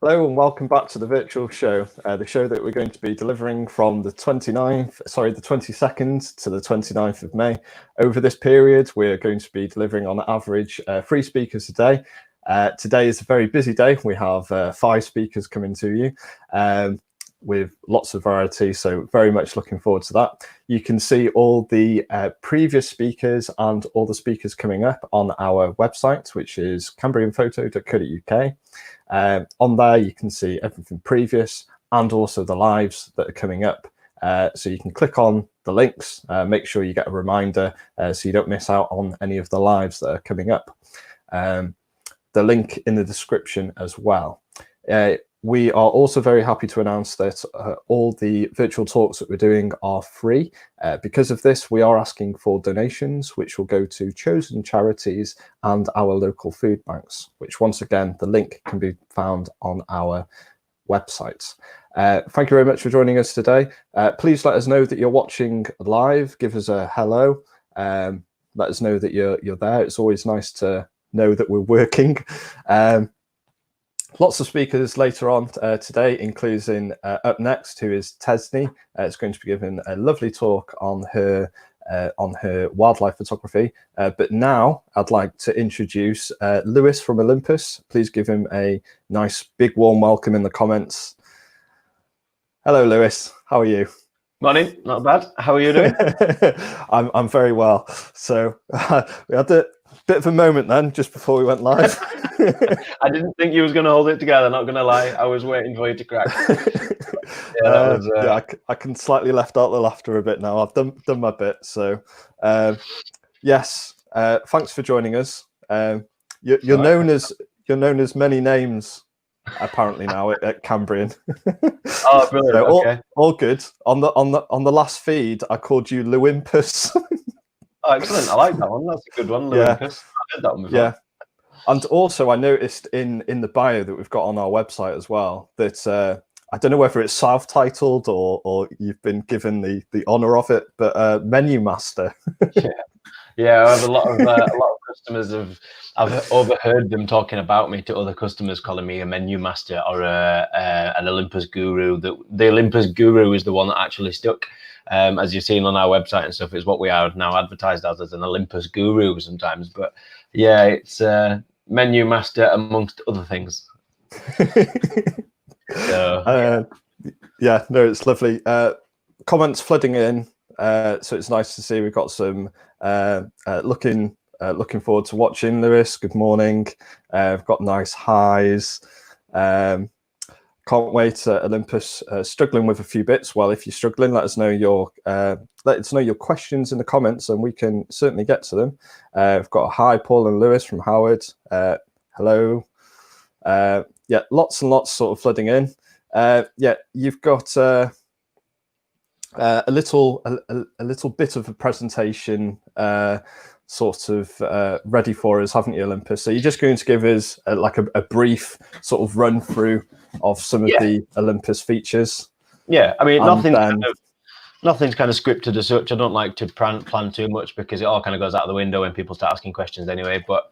Hello and welcome back to the virtual show, the show that we're going to be delivering from the 22nd to the 29th of May. Over this period, we're going to be delivering on average 3 speakers a day. Today is a very busy day. We have 5 speakers coming to you with lots of variety, so very much looking forward to that. You can see all the previous speakers and all the speakers coming up on our website, which is cambrianphoto.co.uk. On there, you can see everything previous and also the lives that are coming up. So you can click on the links, make sure you get a reminder so you don't miss out on any of the lives that are coming up. The link in the description as well. We are also very happy to announce that all the virtual talks that we're doing are free. Because of this, we are asking for donations, which will go to chosen charities and our local food banks, which once again, the link can be found on our website. Thank you very much for joining us today. Please let us know that you're watching live. Give us a hello. Let us know that you're there. It's always nice to know that we're working. Lots of speakers later on today, including up next, who is Tesney. It's going to be giving a lovely talk on her wildlife photography. But now I'd like to introduce Lewis from Olympus. Please give him a nice big warm welcome in the comments. Hello, Lewis. How are you? Morning, not bad. How are you doing? I'm very well. So we had a bit of a moment then, just before we went live. I didn't think you was going to hold it together, not going to lie. I was waiting for you to crack. Yeah, I can slightly left out the laughter a bit now. I've done my bit. So yes, thanks for joining us. You're known as many names apparently now at Cambrian. Oh, brilliant. So okay. all good. On the last feed, I called you Olympus. Oh, excellent. I like that one. That's a good one, Olympus. Yeah. I heard that one before. Yeah. And also, I noticed in the bio that we've got on our website as well that I don't know whether it's self-titled or you've been given the honor of it, but Menu Master. Yeah, I have a lot of customers. I've overheard them talking about me to other customers, calling me a menu master or an Olympus guru. The Olympus guru is the one that actually stuck. As you've seen on our website and stuff, is what we are now advertised as an Olympus guru sometimes. But yeah, it's menu master amongst other things. So, yeah, no, it's lovely. Comments flooding in, so it's nice to see. We've got some looking forward to watching. Lewis, good morning. We've got nice highs. Can't wait. Olympus, struggling with a few bits. Well, if you're struggling, let us know your questions in the comments, and we can certainly get to them. We've got hi, Paul and Lewis from Howard. Hello. Yeah, lots and lots sort of flooding in. Yeah, you've got a little bit of a presentation sort of ready for us, haven't you, Olympus? So you're just going to give us like a brief sort of run through of some of the Olympus features. Yeah, I mean, nothing's kind of scripted as such. I don't like to plan too much because it all kind of goes out of the window when people start asking questions anyway. But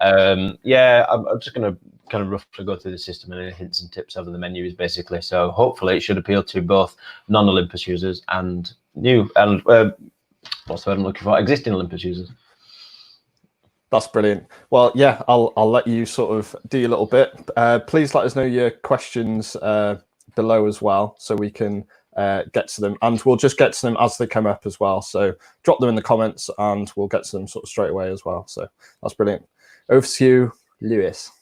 yeah, I'm just going to kind of roughly go through the system and any hints and tips over the menus, basically. So hopefully it should appeal to both non-Olympus users and new and what's the word I'm looking for? Existing Olympus users. That's brilliant. Well, yeah, I'll let you sort of do your little bit. Please let us know your questions below as well, so we can get to them, and we'll just get to them as they come up as well. So drop them in the comments, and we'll get to them sort of straight away as well. So that's brilliant. Over to you, Lewis.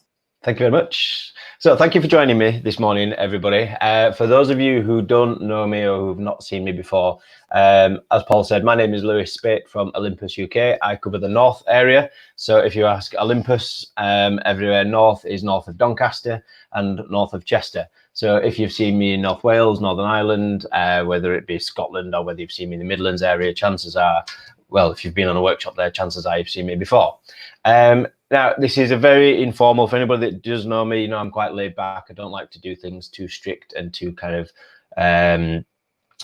Thank you very much. So thank you for joining me this morning, everybody. For those of you who don't know me or who've not seen me before, as Paul said, my name is Lewis Speight from Olympus UK. I cover the North area. So if you ask Olympus, everywhere north is north of Doncaster and north of Chester. So if you've seen me in North Wales, Northern Ireland, whether it be Scotland or whether you've seen me in the Midlands area, chances are, well, if you've been on a workshop there, chances are you've seen me before. Now, this is a very informal, for anybody that does know me, you know, I'm quite laid back. I don't like to do things too strict and too kind of,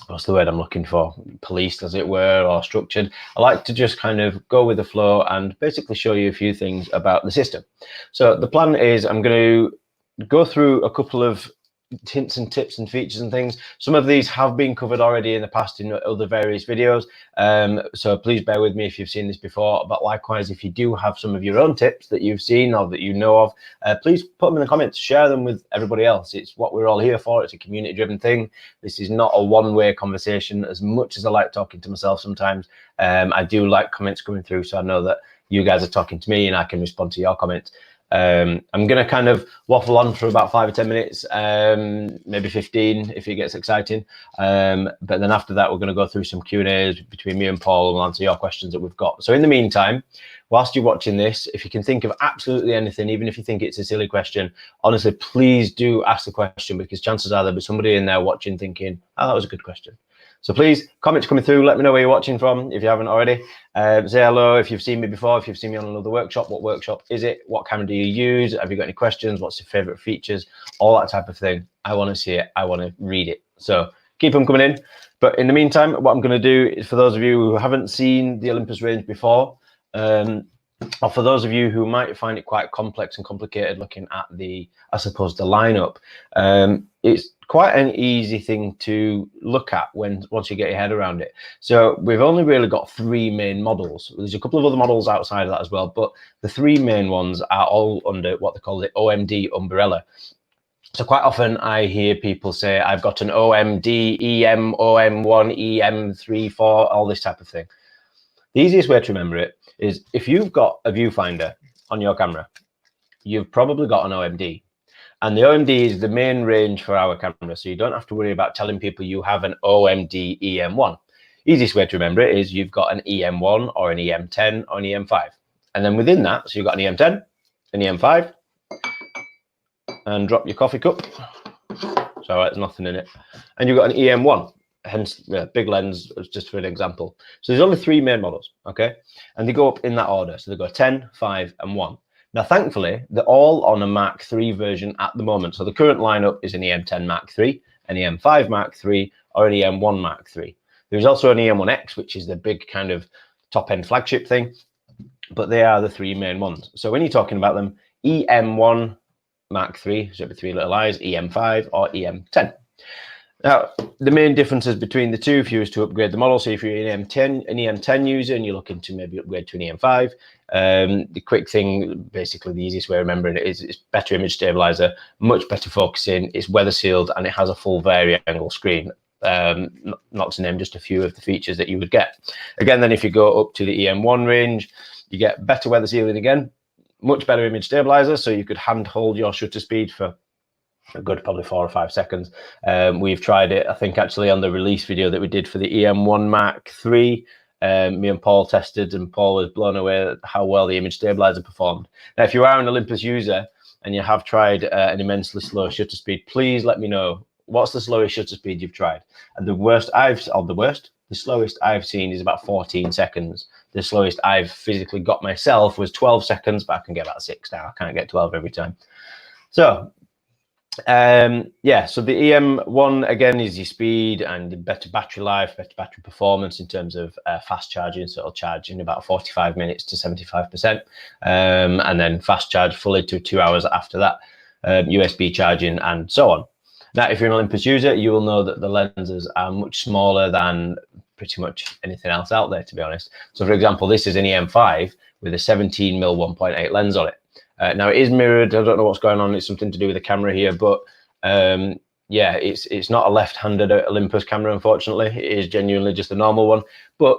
what's the word I'm looking for? Policed, as it were, or structured. I like to just kind of go with the flow and basically show you a few things about the system. So the plan is I'm going to go through a couple of hints and tips and features and things. Some of these have been covered already in the past in other various videos, so please bear with me if you've seen this before. But likewise, if you do have some of your own tips that you've seen or that you know of, please put them in the comments, share them with everybody else. It's what we're all here for. It's a community driven thing. This is not a one-way conversation. As much as I like talking to myself sometimes, I do like comments coming through, so I know that you guys are talking to me and I can respond to your comments. I'm going to kind of waffle on for about 5 or 10 minutes, maybe 15 if it gets exciting. But then after that, we're going to go through some Q&As between me and Paul, and we'll answer your questions that we've got. So in the meantime, whilst you're watching this, if you can think of absolutely anything, even if you think it's a silly question, honestly, please do ask the question, because chances are there'll be somebody in there watching thinking, oh, that was a good question. So please, comments coming through, let me know where you're watching from if you haven't already. Say hello if you've seen me before, if you've seen me on another workshop, what workshop is it? What camera do you use? Have you got any questions? What's your favorite features? All that type of thing. I want to see it. I want to read it. So keep them coming in. But in the meantime, what I'm going to do is, for those of you who haven't seen the Olympus range before, or for those of you who might find it quite complex and complicated looking at the, I suppose, the lineup, it's quite an easy thing to look at once you get your head around it. So we've only really got 3 main models. There's a couple of other models outside of that as well, but the 3 main ones are all under what they call the OMD umbrella. So quite often I hear people say, I've got an OMD, EM, OM1, EM3, 4, all this type of thing. The easiest way to remember it is, if you've got a viewfinder on your camera, you've probably got an OMD. And the OMD is the main range for our camera, so you don't have to worry about telling people you have an OMD EM1. Easiest way to remember it is you've got an EM1 or an EM10 or an EM5. And then within that, so you've got an EM10, an EM5, and drop your coffee cup. So there's nothing in it. And you've got an EM1, hence the big lens, just for an example. So there's only 3 main models, okay? And they go up in that order. So they go 10, 5, and 1. Now, thankfully, they're all on a Mark III version at the moment. So the current lineup is an EM10 Mark III, an EM5 Mark III, or an EM1 Mark III. There's also an EM1X, which is the big kind of top-end flagship thing, but they are the 3 main ones. So when you're talking about them, EM1 Mark III, so with 3 little I's, EM5 or EM10. Now, the main differences between the two, if you was to upgrade the model, so if you're an EM10 user and you're looking to maybe upgrade to an EM5, the quick thing, basically the easiest way of remembering it is it's better image stabilizer, much better focusing, it's weather sealed, and it has a full vari-angle screen. Not to name just a few of the features that you would get. Again, then if you go up to the EM1 range, you get better weather sealing again, much better image stabilizer, so you could hand hold your shutter speed for a good probably 4 or 5 seconds. We've tried it, I think, actually on the release video that we did for the EM1 Mark III. Me and Paul tested, and Paul was blown away at how well the image stabilizer performed. Now, if you are an Olympus user and you have tried an immensely slow shutter speed, please let me know what's the slowest shutter speed you've tried. And the slowest I've seen is about 14 seconds. The slowest I've physically got myself was 12 seconds, but I can get about 6 now. I can't get 12 every time. So yeah, so the EM1 again is your speed and better battery life, better battery performance in terms of fast charging. So it'll charge in about 45 minutes to 75%, and then fast charge fully to 2 hours after that, USB charging and so on. Now, if you're an Olympus user, you will know that the lenses are much smaller than pretty much anything else out there, to be honest. So for example, this is an EM5 with a 17mm 1.8 lens on it. Now it is mirrored. I don't know what's going on. It's something to do with the camera here, but yeah, it's not a left-handed Olympus camera, unfortunately. It is genuinely just a normal one. But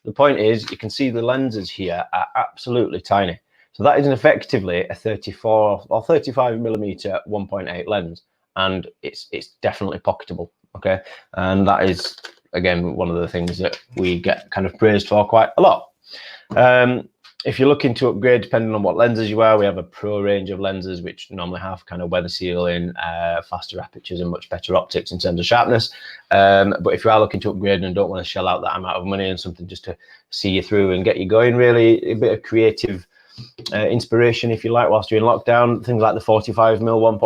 the point is, you can see the lenses here are absolutely tiny. So that is effectively a 34 or 35mm 1.8 lens, and it's definitely pocketable. Okay, and that is again one of the things that we get kind of praised for quite a lot. If you're looking to upgrade, depending on what lenses you are, we have a pro range of lenses which normally have kind of weather sealing, faster apertures, and much better optics in terms of sharpness. But if you are looking to upgrade and don't want to shell out that amount of money and something just to see you through and get you going, really a bit of creative inspiration, if you like, whilst you're in lockdown, things like the 45mm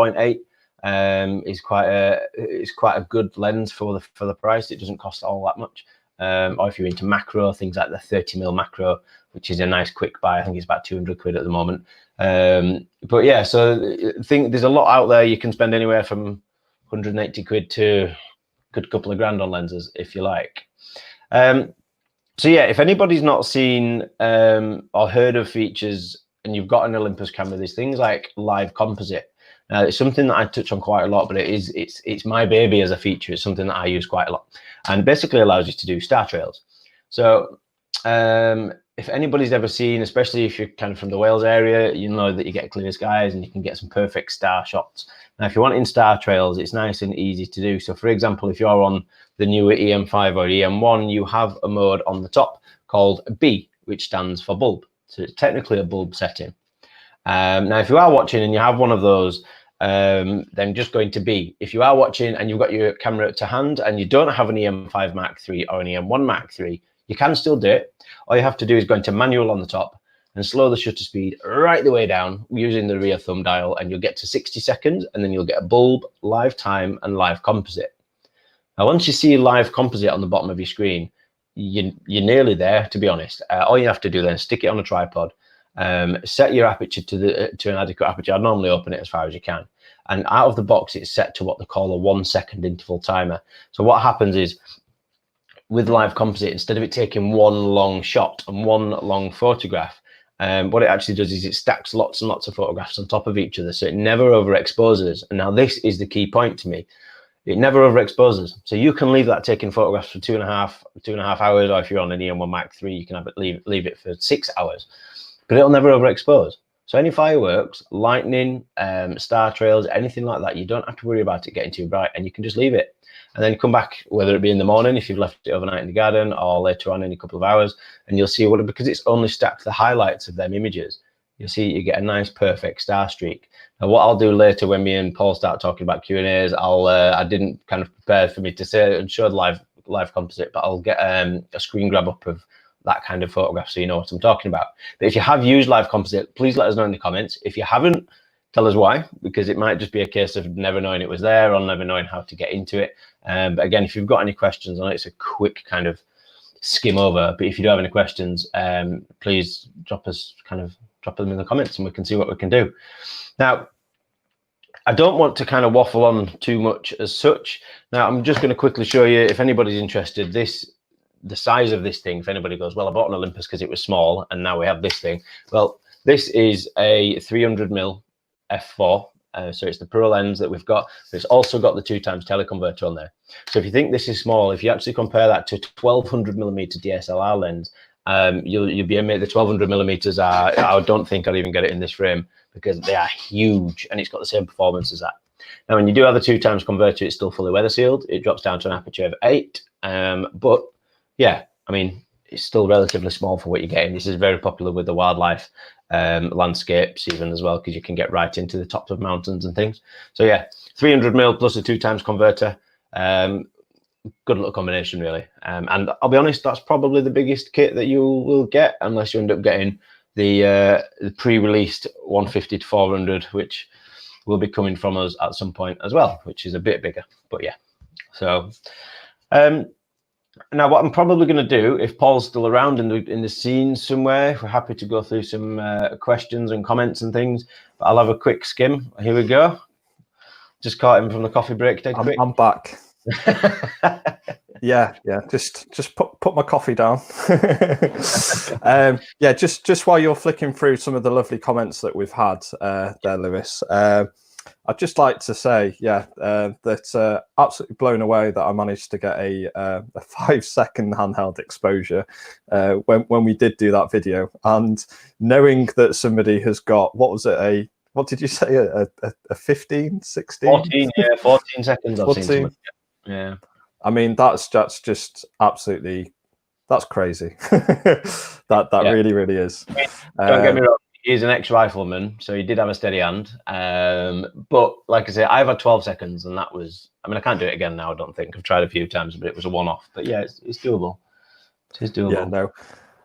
1.8 is quite a good lens for the price. It doesn't cost all that much. Or if you're into macro, things like the 30mm macro, which is a nice quick buy. I think it's about 200 quid at the moment. But yeah, so I think there's a lot out there. You can spend anywhere from 180 quid to a good couple of grand on lenses, if you like. So yeah, if anybody's not seen or heard of features and you've got an Olympus camera, there's things like live composite. It's something that I touch on quite a lot, but it's my baby as a feature. It's something that I use quite a lot, and basically allows you to do star trails. So if anybody's ever seen, especially if you're kind of from the Wales area, you know that you get clear skies and you can get some perfect star shots. Now, if you're wanting star trails, it's nice and easy to do. So for example, if you're on the newer EM5 or EM1, you have a mode on the top called B, which stands for bulb. So it's technically a bulb setting. Now, if you are watching and you have one of those, then just going to B. If you are watching and you've got your camera to hand and you don't have an EM5 Mark III or an EM1 Mark III, you can still do it. All you have to do is go into manual on the top and slow the shutter speed right the way down using the rear thumb dial, and you'll get to 60 seconds, and then you'll get a bulb, live time, and live composite. Now, once you see live composite on the bottom of your screen, you're nearly there, to be honest. All you have to do then is stick it on a tripod, set your aperture to an adequate aperture. I'd normally open it as far as you can. And out of the box, it's set to what they call a 1 second interval timer. So what happens is, with live composite, instead of it taking one long shot and one long photograph, what it actually does is it stacks lots and lots of photographs on top of each other, so it never overexposes. And now this is the key point to me. It never overexposes. So you can leave that taking photographs for two and a half hours, or if you're on an EM1 Mark III, you can have it leave it for 6 hours, but it'll never overexpose. So any fireworks, lightning, star trails, anything like that, you don't have to worry about it getting too bright, and you can just leave it. And then come back, whether it be in the morning, if you've left it overnight in the garden, or later on in a couple of hours, and you'll see what, because it's only stacked the highlights of them images, you'll see you get a nice perfect star streak. Now, what I'll do later when me and Paul start talking about Q&As, I didn't kind of prepare for me to say and show the live composite, but I'll get a screen grab up of that kind of photograph so you know what I'm talking about. But if you have used live composite, please let us know in the comments. If you haven't, tell us why, because it might just be a case of never knowing it was there or never knowing how to get into it. But again, if you've got any questions, I know it's a quick kind of skim over, but if you do have any questions, please drop them in the comments and we can see what we can do. Now, I don't want to kind of waffle on too much as such. Now, I'm just going to quickly show you, if anybody's interested, the size of this thing. If anybody goes, well, I bought an Olympus because it was small and now we have this thing. Well, this is a 300mm f4. So it's the pro lens that we've got, but it's also got the 2x teleconverter on there. So if you think this is small, if you actually compare that to 1200mm DSLR lens, you'll be amazed. The 1200mm are, I don't think I'll even get it in this frame because they are huge, and it's got the same performance as that. Now, when you do have the 2x converter, it's still fully weather sealed. It drops down to an aperture of 8, but yeah, I mean, it's still relatively small for what you're getting. This is very popular with the wildlife landscapes even as well, because you can get right into the tops of mountains and things. So yeah, 300mm plus a 2x converter, good little combination really. And I'll be honest, that's probably the biggest kit that you will get, unless you end up getting the pre-released 150 to 400, which will be coming from us at some point as well, which is a bit bigger. But yeah, so now what I'm probably going to do, if Paul's still around in the scene somewhere, we're happy to go through some questions and comments and things, but I'll have a quick skim. Here we go. Just caught him from the coffee break. I'm back. yeah, just put my coffee down. Yeah, just while you're flicking through some of the lovely comments that we've had there, Lewis, I'd just like to say, that absolutely blown away that I managed to get a 5-second handheld exposure when we did do that video, and knowing that somebody has got, what did you say, a 15, 16? 14, yeah, 14 seconds I've 14. seen. Yeah. I mean, that's just absolutely, that's crazy. that really, really is. I mean, don't get me wrong, he's an ex-rifleman, so he did have a steady hand. But like I say, I've had 12 seconds, and that was, I mean, I can't do it again now, I don't think. I've tried a few times, but it was a one-off. But yeah, it's doable. It is doable. Yeah, no.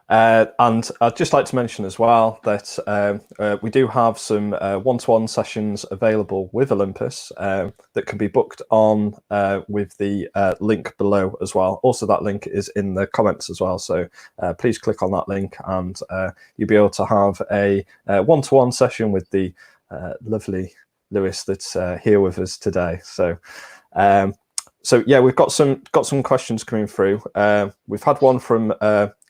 And I'd just like to mention as well that we do have some one-to-one sessions available with Olympus that can be booked on with the link below as well. Also, that link is in the comments as well. So please click on that link and you'll be able to have a one-to-one session with the lovely Lewis that's here with us today. So So yeah, we've got some questions coming through. We've had one from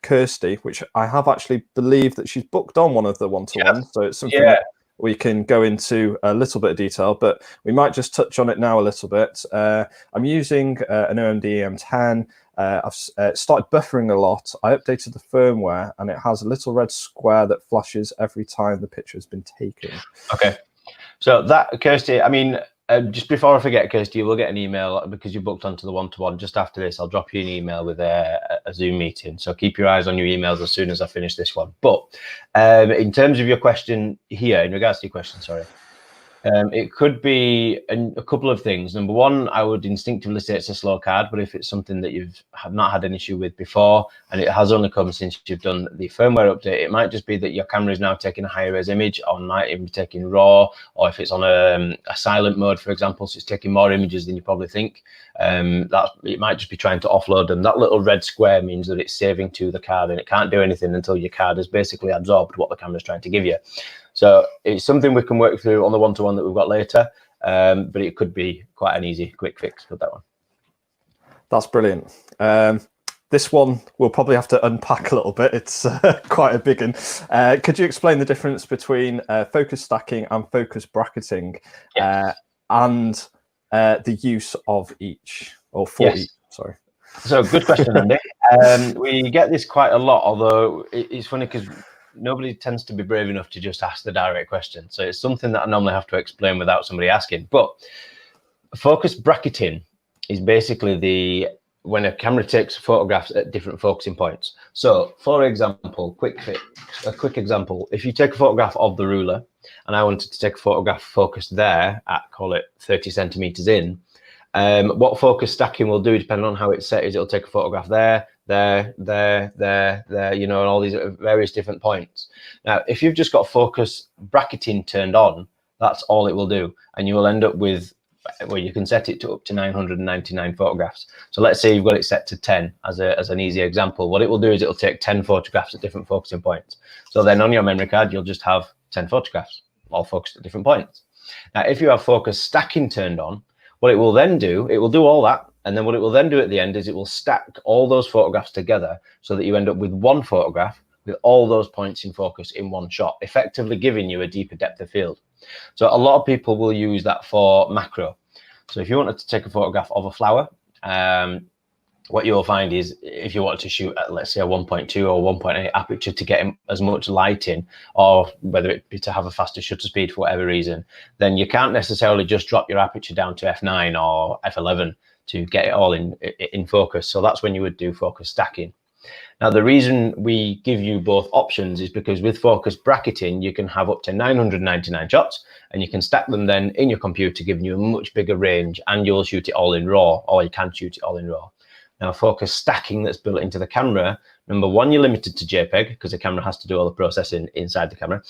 Kirsty, which I have actually believed that she's booked on one of the one-to-ones, so it's something that we can go into a little bit of detail, but we might just touch on it now a little bit. I'm using an OMD EM10. I've started buffering a lot. I updated the firmware, and it has a little red square that flashes every time the picture has been taken. Okay. So that, Kirsty, I mean, just before I forget, Kirsty, you will get an email because you booked onto the one-to-one. Just after this, I'll drop you an email with a Zoom meeting. So keep your eyes on your emails as soon as I finish this one. But in terms of your question here, in regards to your question, sorry, it could be a couple of things. Number one, I would instinctively say it's a slow card, but if it's something that have not had an issue with before, and it has only come since you've done the firmware update, it might just be that your camera is now taking a higher res image, or might even be taking RAW, or if it's on a silent mode, for example, so it's taking more images than you probably think. That it might just be trying to offload them. That little red square means that it's saving to the card, and it can't do anything until your card has basically absorbed what the camera's trying to give you. So it's something we can work through on the one-to-one that we've got later, but it could be quite an easy, quick fix with that one. That's brilliant. This one we'll probably have to unpack a little bit. It's quite a big one. Could you explain the difference between focus stacking and focus bracketing, and the use of each, or for each? Sorry. So good question, Andy. We get this quite a lot, although it's funny because nobody tends to be brave enough to just ask the direct question. So it's something that I normally have to explain without somebody asking. But focus bracketing is basically when a camera takes photographs at different focusing points. So for example, a quick example, if you take a photograph of the ruler and I wanted to take a photograph focused there at, call it 30 centimeters in, what focus stacking will do, depending on how it's set, is it'll take a photograph there, you know, and all these various different points. Now, if you've just got focus bracketing turned on, that's all it will do. And you will end up with, well, you can set it to up to 999 photographs. So let's say you've got it set to 10 as an easy example. What it will do is it'll take 10 photographs at different focusing points. So then on your memory card, you'll just have 10 photographs, all focused at different points. Now, if you have focus stacking turned on, what it will then do, it will do all that. And then what it will then do at the end is it will stack all those photographs together so that you end up with one photograph with all those points in focus in one shot, effectively giving you a deeper depth of field. So a lot of people will use that for macro. So if you wanted to take a photograph of a flower, what you'll find is if you want to shoot at, let's say, a 1.2 or 1.8 aperture to get as much light in, or whether it be to have a faster shutter speed for whatever reason, then you can't necessarily just drop your aperture down to f9 or f11 to get it all in focus. So that's when you would do focus stacking. Now, the reason we give you both options is because with focus bracketing, you can have up to 999 shots and you can stack them then in your computer, giving you a much bigger range, and you'll shoot it all in RAW, or you can shoot it all in RAW. Now, focus stacking that's built into the camera, number one, you're limited to JPEG because the camera has to do all the processing inside the camera.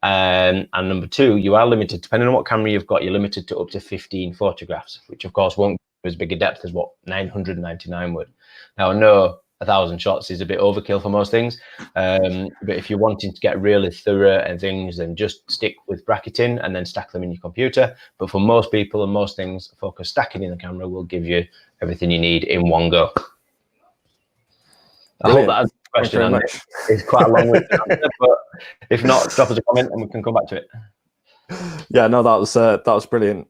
And number two, you are limited, depending on what camera you've got, you're limited to up to 15 photographs, which of course won't give as big a depth as what 999 would. Now, I know 1,000 shots is a bit overkill for most things, but if you're wanting to get really thorough and things, then just stick with bracketing and then stack them in your computer. But for most people and most things, focus stacking in the camera will give you everything you need in one go. I hope that answers the question, Andy. It's quite a long way to answer, but if not, drop us a comment and we can come back to it. Yeah, no, that was brilliant.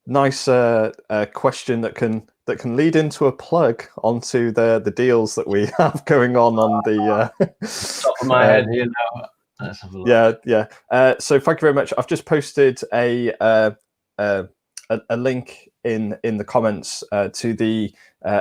Nice question that can lead into a plug onto the deals that we have going on the top of my head here now. Let's have a look. Yeah. So thank you very much. I've just posted a link in the comments to the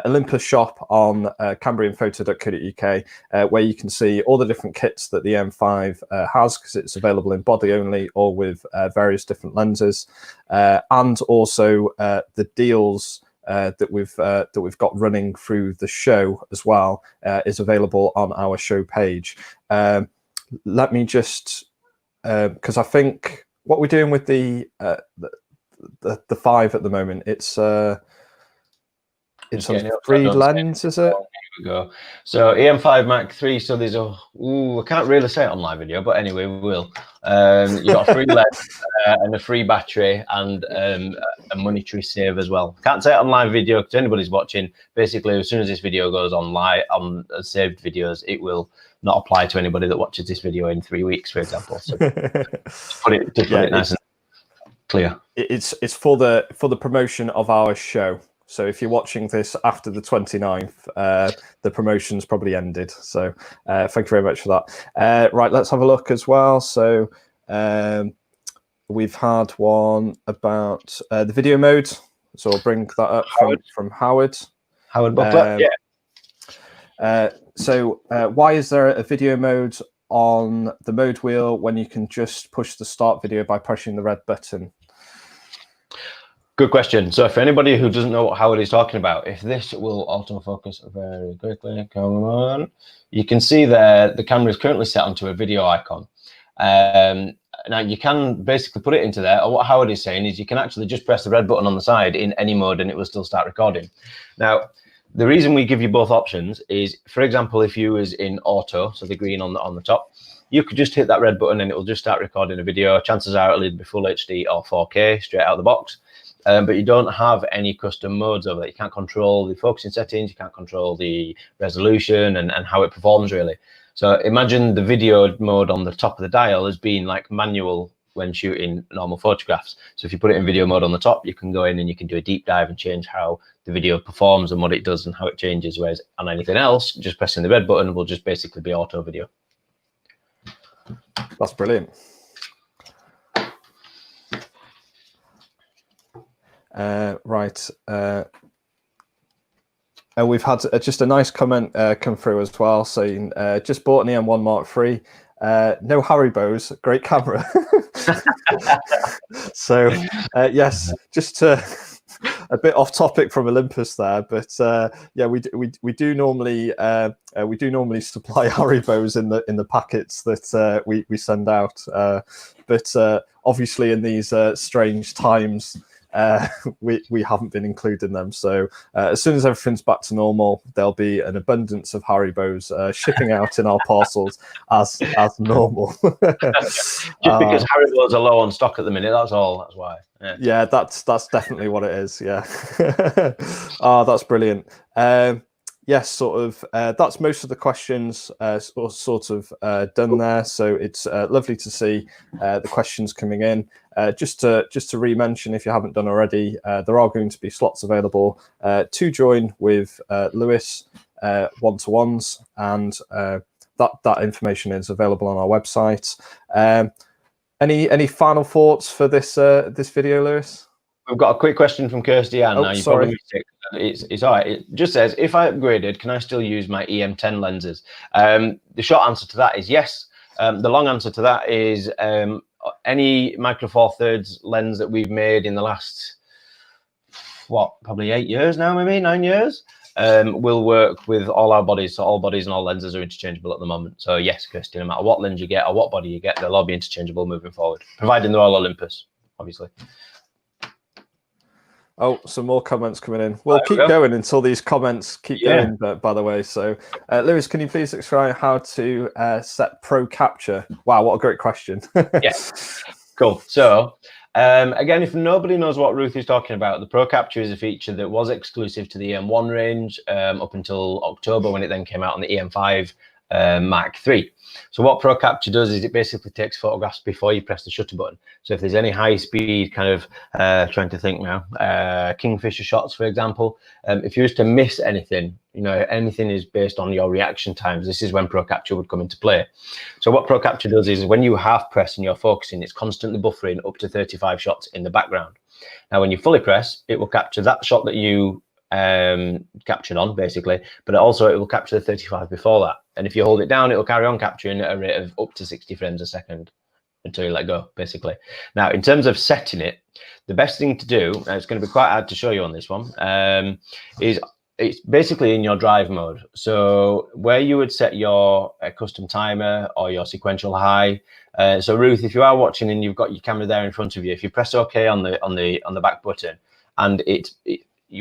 Olympus shop on cambrianphoto.co.uk, where you can see all the different kits that the M5 has, because it's available in body only or with various different lenses, and also the deals that we've got running through the show as well is available on our show page. Let me just, because I think what we're doing with the 5 at the moment, it's a free lens, is it? Here we go. So EM5 Mark III. So there's I can't really say it on live video, but anyway, we will. You got a free lens and a free battery and a a monetary save as well. Can't say it on live video because anybody's watching. Basically, as soon as this video goes on live on saved videos, it will not apply to anybody that watches this video in 3 weeks, for example. So just put it nice and clear. It's for the promotion of our show. So if you're watching this after the 29th, the promotion's probably ended. So thank you very much for that. Right, let's have a look as well. So we've had one about the video mode. So I'll bring that up from Howard. Howard Buckler, So why is there a video mode on the mode wheel when you can just push the start video by pushing the red button? Good question. So for anybody who doesn't know what Howard is talking about, if this will autofocus very quickly, come on. You can see there the camera is currently set onto a video icon. Now you can basically put it into there, or what Howard is saying is you can actually just press the red button on the side in any mode and it will still start recording. Now, the reason we give you both options is, for example, if you was in auto, so the green on the top, you could just hit that red button and it will just start recording a video. Chances are it'll either be full HD or 4K straight out of the box. But you don't have any custom modes over there. You can't control the focusing settings, you can't control the resolution and how it performs really. So imagine the video mode on the top of the dial as being like manual when shooting normal photographs. So if you put it in video mode on the top, you can go in and you can do a deep dive and change how the video performs and what it does and how it changes. Whereas on anything else, just pressing the red button will just basically be auto video. That's brilliant. Right. We've had just a nice comment come through as well, saying just bought an EM1 Mark III. No Haribos, great camera. So yes, just a bit off topic from Olympus there, but yeah, we do normally supply Haribos in the packets that we send out. But obviously in these strange times, we haven't been including them. So as soon as everything's back to normal, there'll be an abundance of Haribos shipping out in our parcels as normal. Just because Haribos are low on stock at the minute, that's all. That's why. Yeah, that's definitely what it is. Yeah. That's brilliant. Yes, sort of. That's most of the questions sort of done there. So it's lovely to see the questions coming in. Just to re-mention, if you haven't done already, there are going to be slots available to join with Lewis one-to-ones, and that information is available on our website. Any final thoughts for this video, Lewis? We've got a quick question from Kirsty Ann. Oh, now, you sorry. probably it's all right. It just says, if I upgraded, can I still use my EM10 lenses? The short answer to that is yes. The long answer to that is any Micro Four Thirds lens that we've made in the last, probably 8 years now, maybe 9 years, will work with all our bodies. So all bodies and all lenses are interchangeable at the moment. So yes, Kirsty, no matter what lens you get or what body you get, they'll all be interchangeable moving forward, providing they're all Olympus, obviously. Oh, some more comments coming in. We'll keep going until these comments keep going, by the way. So, Lewis, can you please explain how to set Pro Capture? Wow, what a great question. Yes, cool. So, again, if nobody knows what Ruth is talking about, the Pro Capture is a feature that was exclusive to the EM1 range up until October, when it then came out on the EM5 Mark III. So what Pro Capture does is it basically takes photographs before you press the shutter button. So if there's any high speed kind of, trying to think now, Kingfisher shots, for example, if you was to miss anything, you know, anything is based on your reaction times. This is when Pro Capture would come into play. So what Pro Capture does is when you half press and you're focusing, it's constantly buffering up to 35 shots in the background. Now, when you fully press, it will capture that shot that you captured on, basically, but also it will capture the 35 before that. And if you hold it down, it will carry on capturing at a rate of up to 60 frames a second until you let go, basically. Now, in terms of setting it, the best thing to do, and it's going to be quite hard to show you on this one, is it's basically in your drive mode. So where you would set your custom timer or your sequential high. So Ruth, if you are watching and you've got your camera there in front of you, if you press OK on the back button, and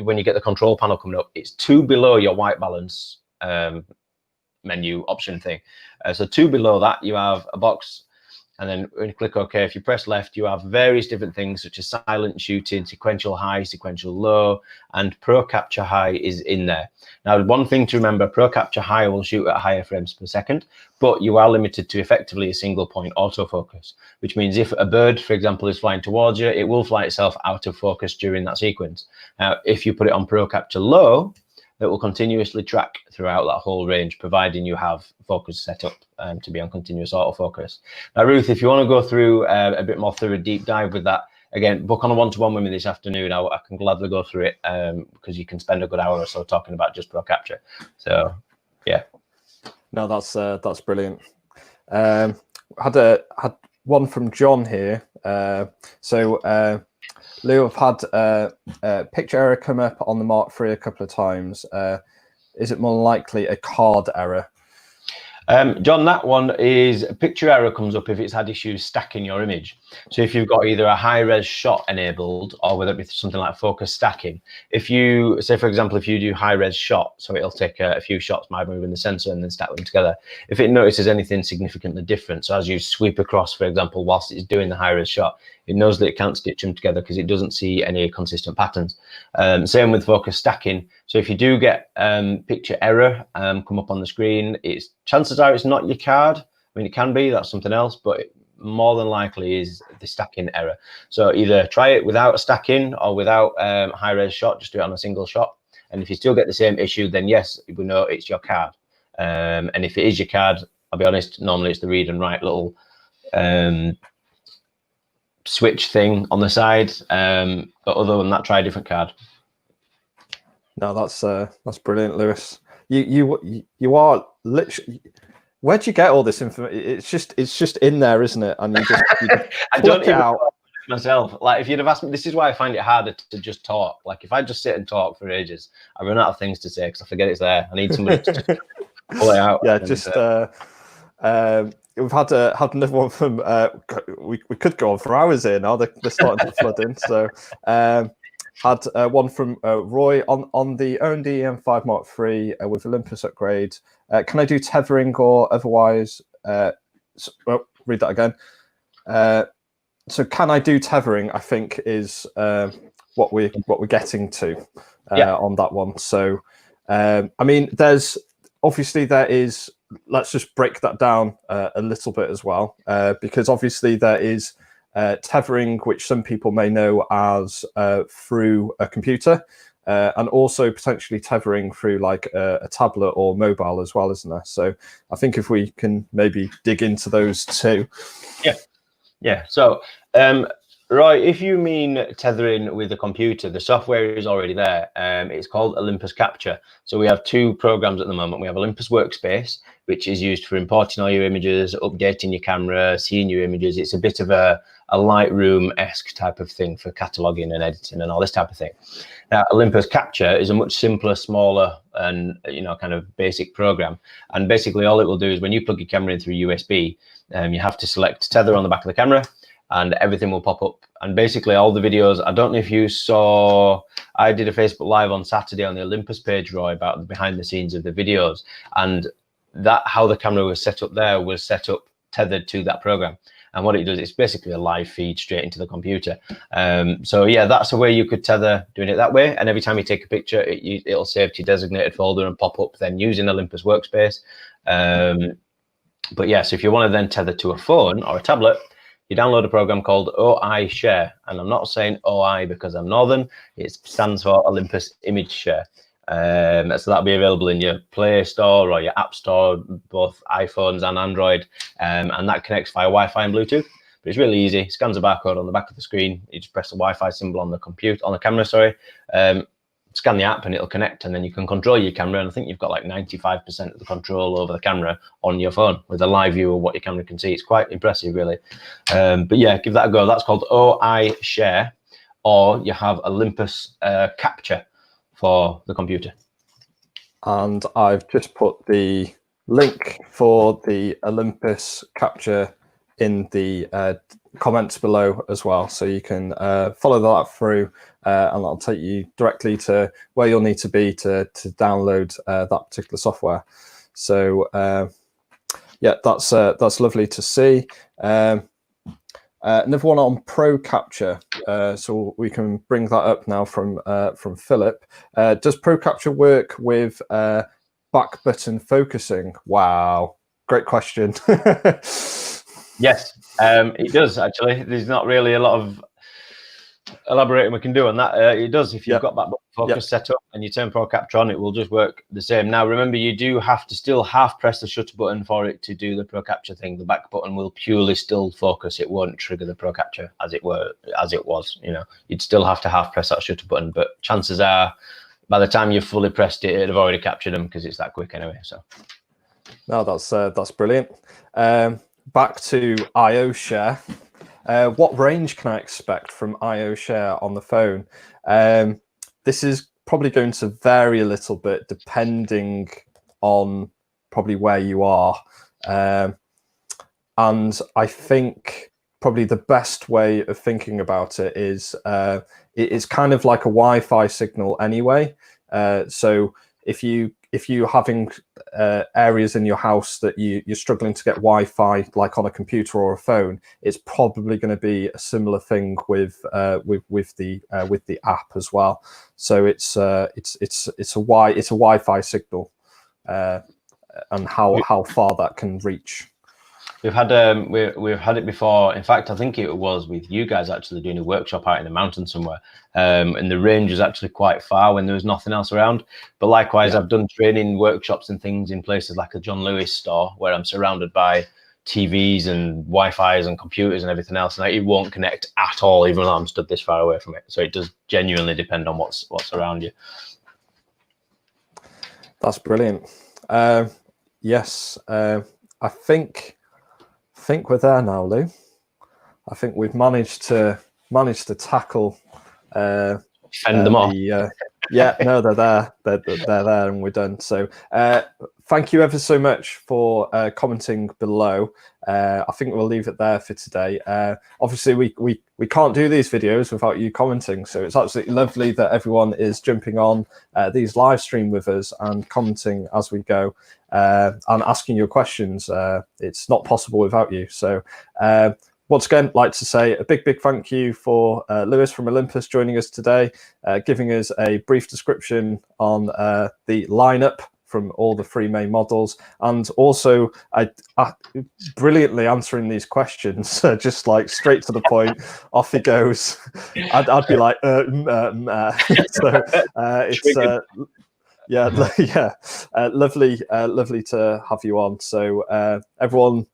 when you get the control panel coming up, it's 2 below your white balance menu option thing. So 2 below that, you have a box, And then when you click OK, if you press left, you have various different things such as silent shooting, sequential high, sequential low, and Pro Capture High is in there. Now, one thing to remember, Pro Capture High will shoot at higher frames per second, but you are limited to effectively a single point autofocus, which means if a bird, for example, is flying towards you, it will fly itself out of focus during that sequence. Now, if you put it on Pro Capture Low, that will continuously track throughout that whole range, providing you have focus set up to be on continuous autofocus. Now, Ruth, if you want to go through a bit more thorough deep dive with that, again, book on a one-to-one with me this afternoon. I can gladly go through it because you can spend a good hour or so talking about just Pro Capture. So, yeah. No, that's brilliant. Had one from John here. Lou, I've had picture error come up on the Mark III a couple of times. Is it more likely a card error? John, that one is picture error comes up if it's had issues stacking your image. So if you've got either a high res shot enabled or whether it be something like focus stacking. If you say, for example, if you do high res shot, so it'll take a few shots by moving the sensor and then stack them together. If it notices anything significantly different, so as you sweep across, for example, whilst it's doing the high res shot, it knows that it can't stitch them together because it doesn't see any consistent patterns. Same with focus stacking. So if you do get picture error come up on the screen, chances are it's not your card. I mean, it can be, that's something else, but more than likely is the stacking error. So either try it without stacking or without high res shot, just do it on a single shot. And if you still get the same issue, then yes, we know it's your card. And if it is your card, I'll be honest, normally it's the read and write little switch thing on the side, but other than that, try a different card. No, that's brilliant, Lewis. You are literally. Where do you get all this information? It's just in there, isn't it? And you just I don't even out myself. Like, if you'd have asked me, this is why I find it harder to just talk. Like, if I just sit and talk for ages, I run out of things to say because I forget it's there. I need somebody to just pull it out. Yeah, we've had another one from. We could go on for hours here now. They're starting to flood in. So had one from Roy on the O&D EM5 Mark III with Olympus upgrade. Can I do tethering or otherwise? Read that again. So can I do tethering? I think is what we're getting to on that one. So I mean, there is. Let's just break that down a little bit as well, because obviously there is tethering, which some people may know as through a computer, and also potentially tethering through like a tablet or mobile as well, isn't there? So I think if we can maybe dig into those two. Yeah. So Roy, if you mean tethering with a computer, the software is already there. It's called Olympus Capture. So we have two programs at the moment. We have Olympus Workspace, which is used for importing all your images, updating your camera, seeing your images. It's a bit of a Lightroom-esque type of thing for cataloging and editing and all this type of thing. Now, Olympus Capture is a much simpler, smaller, and kind of basic program. And basically, all it will do is when you plug your camera in through USB, you have to select tether on the back of the camera, and everything will pop up. And basically all the videos, I don't know if you saw, I did a Facebook Live on Saturday on the Olympus page, Roy, about the behind the scenes of the videos. And how the camera was set up there was set up tethered to that program. And what it does, it's basically a live feed straight into the computer. So yeah, that's a way you could tether doing it that way. And every time you take a picture, it'll save to your designated folder and pop up then using Olympus Workspace. But yeah, so if you want to then tether to a phone or a tablet, you download a program called OI Share. And I'm not saying OI because I'm Northern. It stands for Olympus Image Share. So that'll be available in your Play Store or your App Store, both iPhones and Android. And that connects via Wi-Fi and Bluetooth. But it's really easy. It scans a barcode on the back of the screen. You just press the Wi-Fi symbol on the camera, scan the app and it'll connect, and then you can control your camera. And I think you've got like 95% of the control over the camera on your phone with a live view of what your camera can see. It's quite impressive, really. But yeah, give that a go. That's called OI Share, or you have Olympus Capture for the computer. And I've just put the link for the Olympus Capture in the comments below as well, so you can follow that through, and that'll take you directly to where you'll need to be to download that particular software. So yeah, that's lovely to see. Another one on Pro Capture. So we can bring that up now from Philip. Does Pro Capture work with back button focusing? Wow, great question. Yes, it does actually. There's not really a lot of elaborating we can do on that. It does. If you've got that focus set up and you turn Pro Capture on, it will just work the same. Now, remember, you do have to still half press the shutter button for it to do the Pro Capture thing. The back button will purely still focus. It won't trigger the Pro Capture as it was. You know, you'd still have to half press that shutter button, but chances are, by the time you've fully pressed it, it'd have already captured them because it's that quick anyway. So, no, that's brilliant. Back to IO share. What range can I expect from IO share on the phone? This is probably going to vary a little bit depending on probably where you are. And I think probably the best way of thinking about it is it's kind of like a Wi-Fi signal anyway. So if you're having areas in your house that you're struggling to get Wi-Fi, like on a computer or a phone, it's probably going to be a similar thing with the app as well. So it's a Wi-Fi signal, and how far that can reach. We've had it before. In fact, I think it was with you guys actually doing a workshop out in the mountains somewhere, and the range was actually quite far when there was nothing else around. But likewise, I've done training workshops and things in places like a John Lewis store where I'm surrounded by TVs and Wi-Fi's and computers and everything else, and it won't connect at all, even though I'm stood this far away from it. So it does genuinely depend on what's around you. That's brilliant. Yes, I think we're there now, Lou. I think we've managed to tackle fend them off. Yeah, no, they're there. They're there, and we're done. So thank you ever so much for commenting below. I think we'll leave it there for today. Obviously, we can't do these videos without you commenting, so it's absolutely lovely that everyone is jumping on these live stream with us and commenting as we go, and asking your questions. It's not possible without you. So once again, I'd like to say a big thank you for Lewis from Olympus joining us today, giving us a brief description on the lineup from all the three main models, and also brilliantly answering these questions, just like straight to the point. Off he goes. I'd be like, so it's lovely to have you on. So everyone,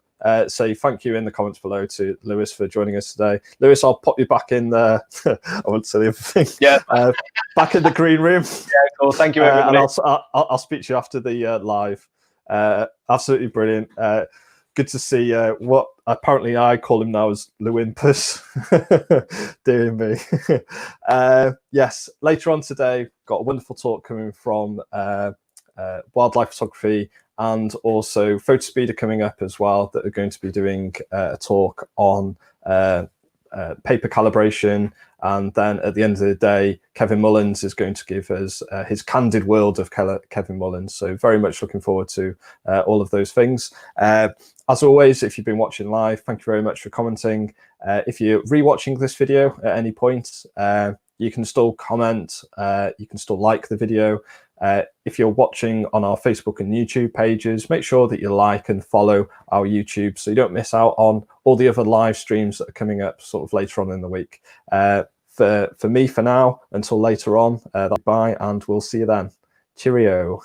say thank you in the comments below to Lewis for joining us today. Lewis, I'll pop you back in there. I won't say the other thing. Yeah. Back in the green room. Yeah, cool. Thank you, everybody. And I'll speak to you after the live. Absolutely brilliant. Good to see what apparently I call him now as Olympus. Dear me. Yes, later on today, got a wonderful talk coming from wildlife photography, and also Photospeed are coming up as well, that are going to be doing a talk on paper calibration. And then at the end of the day, Kevin Mullins is going to give us his candid world of Kevin Mullins. So very much looking forward to all of those things. As always, if you've been watching live, thank you very much for commenting. If you're rewatching this video at any point, you can still comment, you can still like the video. If you're watching on our Facebook and YouTube pages, make sure that you like and follow our YouTube so you don't miss out on all the other live streams that are coming up sort of later on in the week. For me, for now, until later on, bye, and we'll see you then. Cheerio.